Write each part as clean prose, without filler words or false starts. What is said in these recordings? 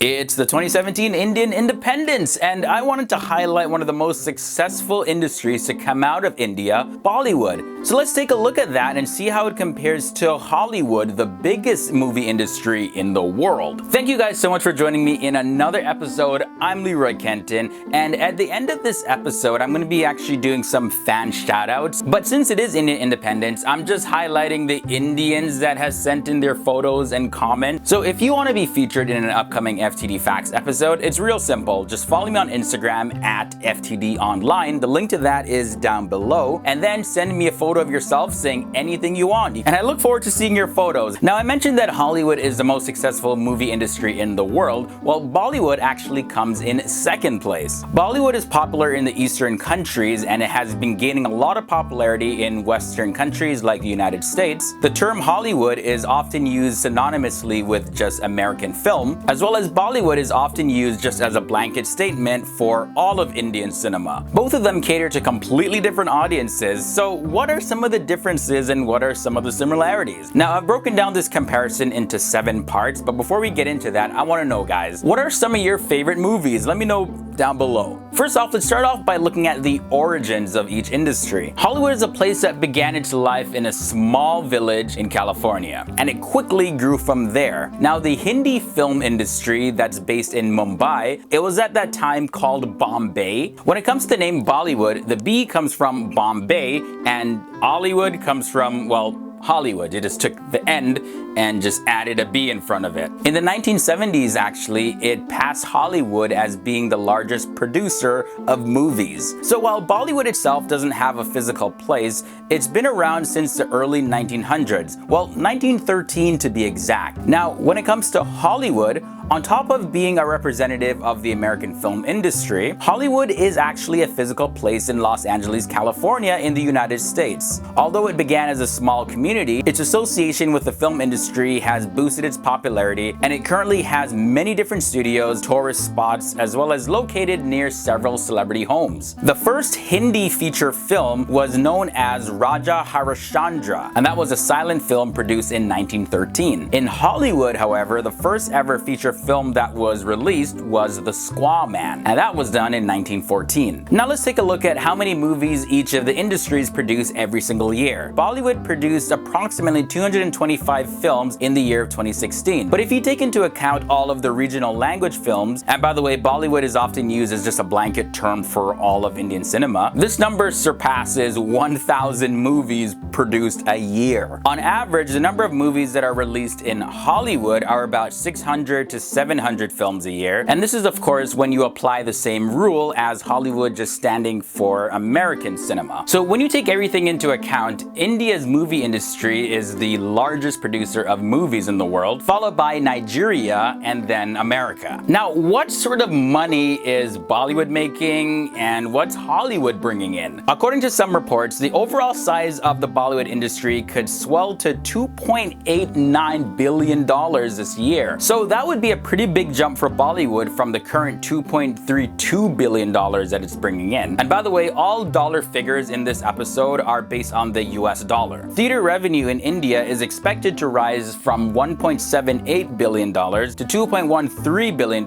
It's the 2017 Indian independence, and I wanted to highlight one of the most successful industries to come out of India, Bollywood. So let's take a look at that and see how it compares to Hollywood, the biggest movie industry in the world. Thank you guys so much for joining me in another episode. I'm Leroy Kenton, and at the end of this episode, I'm going to be actually doing some fan shoutouts. But since it is Indian independence, I'm just highlighting the Indians that has sent in their photos and comments. So if you want to be featured in an upcoming FTD Facts episode, it's real simple. Just follow me on Instagram at FTD Online. The link to that is down below. And then send me a photo of yourself saying anything you want. And I look forward to seeing your photos. Now, I mentioned that Hollywood is the most successful movie industry in the world. Well, Bollywood actually comes in second place. Bollywood is popular in the Eastern countries, and it has been gaining a lot of popularity in Western countries like the United States. The term Hollywood is often used synonymously with just American film, as well as Bollywood is often used just as a blanket statement for all of Indian cinema. Both of them cater to completely different audiences, so what are some of the differences and what are some of the similarities? Now, I've broken down this comparison into 7 parts, but before we get into that, I want to know, guys, what are some of your favorite movies? Let me know down below. First off, let's start off by looking at the origins of each industry. Hollywood is a place that began its life in a small village in California, and it quickly grew from there. Now, the Hindi film industry that's based in Mumbai, it was at that time called Bombay. When it comes to the name Bollywood, the B comes from Bombay, and Hollywood comes from, well, Hollywood. You just took the end and just added a B in front of it. In the 1970s, actually, it passed Hollywood as being the largest producer of movies. So while Bollywood itself doesn't have a physical place, it's been around since the early 1900s. Well, 1913 to be exact. Now, when it comes to Hollywood, on top of being a representative of the American film industry, Hollywood is actually a physical place in Los Angeles, California in the United States. Although it began as a small community, its association with the film industry has boosted its popularity, and it currently has many different studios, tourist spots, as well as located near several celebrity homes. The first Hindi feature film was known as Raja Harishchandra, and that was a silent film produced in 1913. In Hollywood, however, the first ever feature film that was released was The Squaw Man, and that was done in 1914. Now let's take a look at how many movies each of the industries produce every single year. Bollywood produced approximately 225 films in the year of 2016. But if you take into account all of the regional language films, and by the way, Bollywood is often used as just a blanket term for all of Indian cinema, this number surpasses 1,000 movies produced a year. On average, the number of movies that are released in Hollywood are about 600 to 700 films a year, and this is of course when you apply the same rule as Hollywood just standing for American cinema. So when you take everything into account, India's movie industry is the largest producer of movies in the world, followed by Nigeria and then America. Now, what sort of money is Bollywood making and what's Hollywood bringing in? According to some reports, the overall size of the Bollywood industry could swell to $2.89 billion this year. So that would be a pretty big jump for Bollywood from the current $2.32 billion that it's bringing in. And by the way, all dollar figures in this episode are based on the US dollar. Theater revenue in India is expected to rise from $1.78 billion to $2.13 billion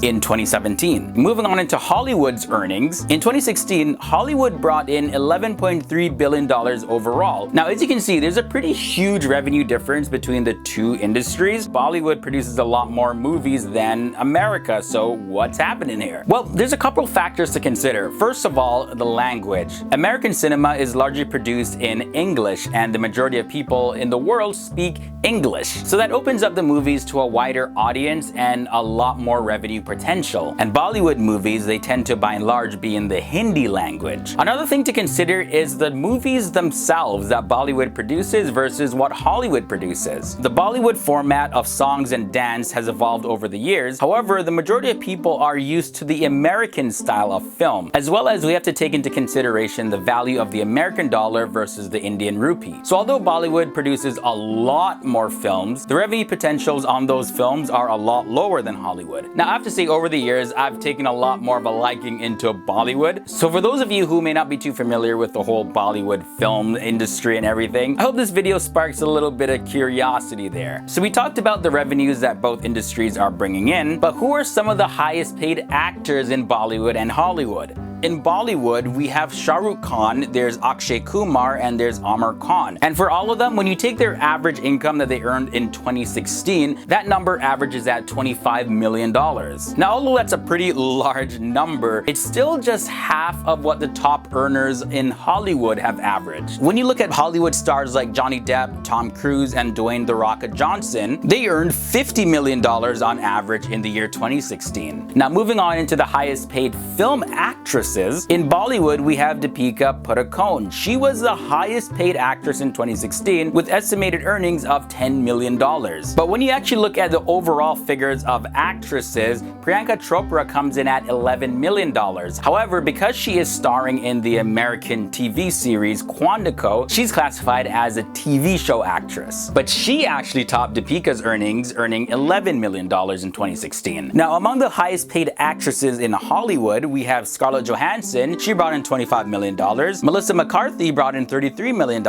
in 2017. Moving on into Hollywood's earnings, in 2016, Hollywood brought in $11.3 billion overall. Now, as you can see, there's a pretty huge revenue difference between the two industries. Bollywood produces a lot more movies than America, so what's happening here? Well, there's a couple factors to consider. First of all, the language. American cinema is largely produced in English, and the majority of people in the world speak English. So that opens up the movies to a wider audience and a lot more revenue potential. And Bollywood movies, they tend to by and large be in the Hindi language. Another thing to consider is the movies themselves that Bollywood produces versus what Hollywood produces. The Bollywood format of songs and dance has evolved over the years. However, the majority of people are used to the American style of film, as well as we have to take into consideration the value of the American dollar versus the Indian rupee. So although Bollywood produces a lot more more films, the revenue potentials on those films are a lot lower than Hollywood. Now I have to say, over the years I've taken a lot more of a liking into Bollywood. So for those of you who may not be too familiar with the whole Bollywood film industry and everything, I hope this video sparks a little bit of curiosity there. So we talked about the revenues that both industries are bringing in, but who are some of the highest paid actors in Bollywood and Hollywood? In Bollywood, we have Shah Rukh Khan, there's Akshay Kumar, and there's Amar Khan. And for all of them, when you take their average income that they earned in 2016, that number averages at $25 million. Now, although that's a pretty large number, it's still just half of what the top earners in Hollywood have averaged. When you look at Hollywood stars like Johnny Depp, Tom Cruise, and Dwayne "The Rock" Johnson, they earned $50 million on average in the year 2016. Now, moving on into the highest paid film actresses, in Bollywood, we have Deepika Padukone. She was the highest paid actress in 2016 with estimated earnings of $10 million. But when you actually look at the overall figures of actresses, Priyanka Chopra comes in at $11 million. However, because she is starring in the American TV series Quantico, she's classified as a TV show actress. But she actually topped Deepika's earnings, earning $11 million in 2016. Now, among the highest paid actresses in Hollywood, we have Scarlett Johansson. She brought in $25 million. Melissa McCarthy brought in $33 million.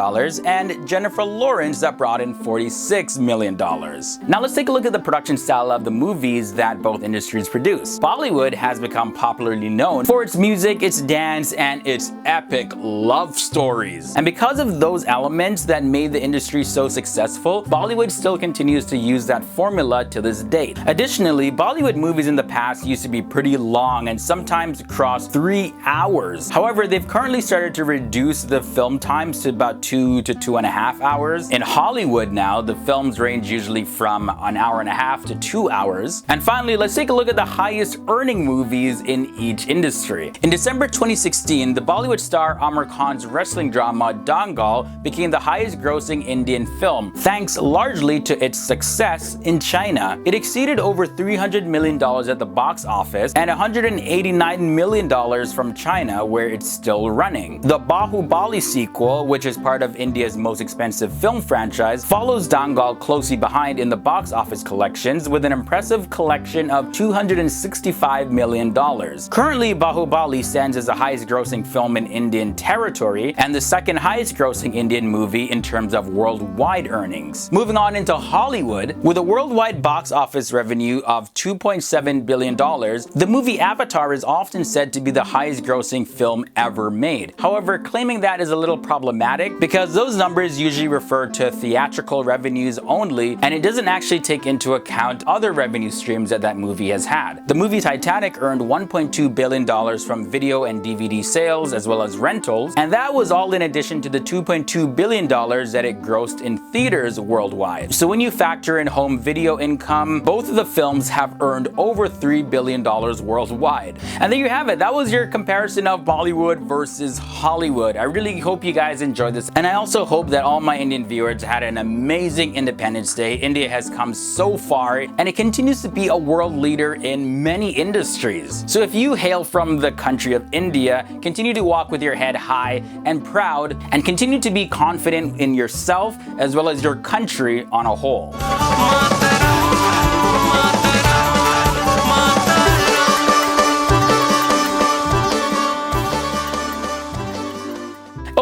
And Jennifer Lawrence that brought in $46 million. Now let's take a look at the production style of the movies that both industries produce. Bollywood has become popularly known for its music, its dance, and its epic love stories. And because of those elements that made the industry so successful, Bollywood still continues to use that formula to this date. Additionally, Bollywood movies in the past used to be pretty long and sometimes cross 3 hours. However, they've currently started to reduce the film times to about 2 to 2.5 hours. In Hollywood now, the films range usually from an hour and a half to 2 hours. And finally, let's take a look at the highest earning movies in each industry. In December 2016, the Bollywood star Amar Khan's wrestling drama Dangal became the highest grossing Indian film, thanks largely to its success in China. It exceeded over $300 million at the box office and $189 million from China, where it's still running. The Bahubali sequel, which is part of India's most expensive film franchise, follows Dangal closely behind in the box office collections with an impressive collection of $265 million. Currently, Bahubali stands as the highest grossing film in Indian territory and the second highest grossing Indian movie in terms of worldwide earnings. Moving on into Hollywood, with a worldwide box office revenue of $2.7 billion, the movie Avatar is often said to be the highest grossing film ever made. However, claiming that is a little problematic because those numbers usually refer to theatrical revenues only, and it doesn't actually take into account other revenue streams that movie has had. The movie Titanic earned $1.2 billion from video and DVD sales as well as rentals, and that was all in addition to the $2.2 billion that it grossed in theaters worldwide. So when you factor in home video income, both of the films have earned over $3 billion worldwide. And there you have it. That was your comparison of Bollywood versus Hollywood. I really hope you guys enjoyed this, and I also hope that all my Indian viewers had an amazing Independence Day. India has come so far, and it continues to be a world leader in many industries. So if you hail from the country of India, continue to walk with your head high and proud, and continue to be confident in yourself as well as your country on a whole.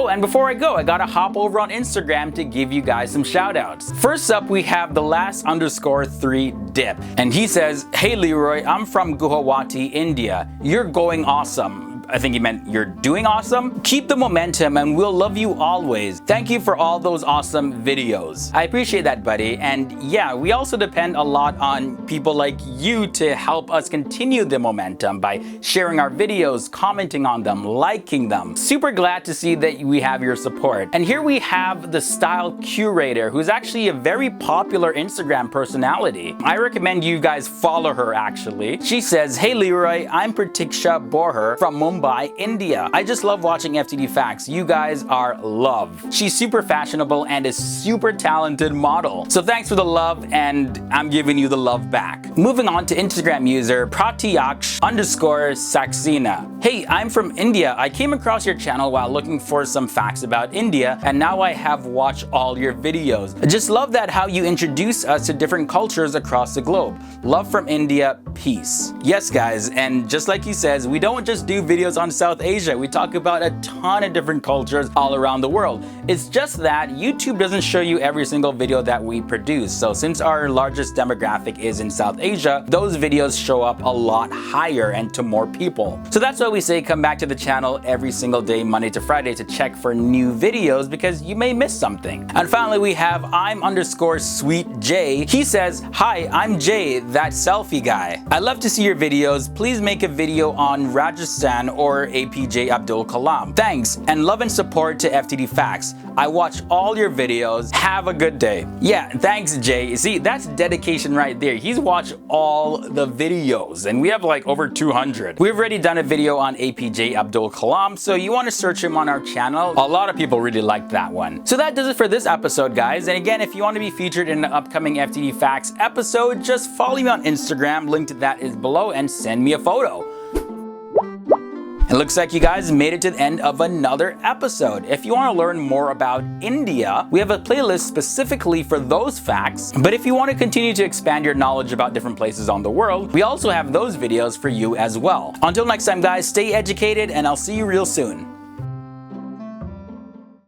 And before I go, I gotta hop over on Instagram to give you guys some shout outs. First up, we have the last_3 dip, and he says, "Hey Leroy, I'm from Guwahati, India. You're going awesome." I think he meant you're doing awesome. Keep the momentum and we'll love you always. Thank you for all those awesome videos. I appreciate that, buddy. And yeah, we also depend a lot on people like you to help us continue the momentum by sharing our videos, commenting on them, liking them. Super glad to see that we have your support. And here we have the Style Curator, who's actually a very popular Instagram personality. I recommend you guys follow her actually. She says, "Hey Leroy, I'm Pratiksha Borher from Mumbai, Mumbai, India. I just love watching FTD Facts. You guys are love. She's super fashionable and a super talented model. So thanks for the love, and I'm giving you the love back. Moving on to Instagram user Pratyaksh_Saxena. Hey, I'm from India. I came across your channel while looking for some facts about India, and now I have watched all your videos. I just love that how you introduce us to different cultures across the globe. Love from India, peace. Yes guys, and just like he says, we don't just do videos on South Asia. We talk about a ton of different cultures all around the world. It's just that YouTube doesn't show you every single video that we produce. So since our largest demographic is in South Asia, those videos show up a lot higher and to more people. So that's why we say come back to the channel every single day, Monday to Friday, to check for new videos because you may miss something. And finally we have I'm_SweetJ. He says, hi, I'm Jay, that selfie guy. I love to see your videos. Please make a video on Rajasthan or APJ Abdul Kalam. Thanks, and love and support to FTD Facts. I watch all your videos. Have a good day. Yeah, thanks Jay. See, that's dedication right there. He's watched all the videos and we have like over 200. We've already done a video on APJ Abdul Kalam, so you want to search him on our channel. A lot of people really liked that one. So that does it for this episode, guys. And again, if you want to be featured in an upcoming FTD Facts episode, just follow me on Instagram. Link to that is below, and send me a photo. It looks like you guys made it to the end of another episode. If you want to learn more about India, we have a playlist specifically for those facts. But if you want to continue to expand your knowledge about different places on the world, we also have those videos for you as well. Until next time guys, stay educated and I'll see you real soon.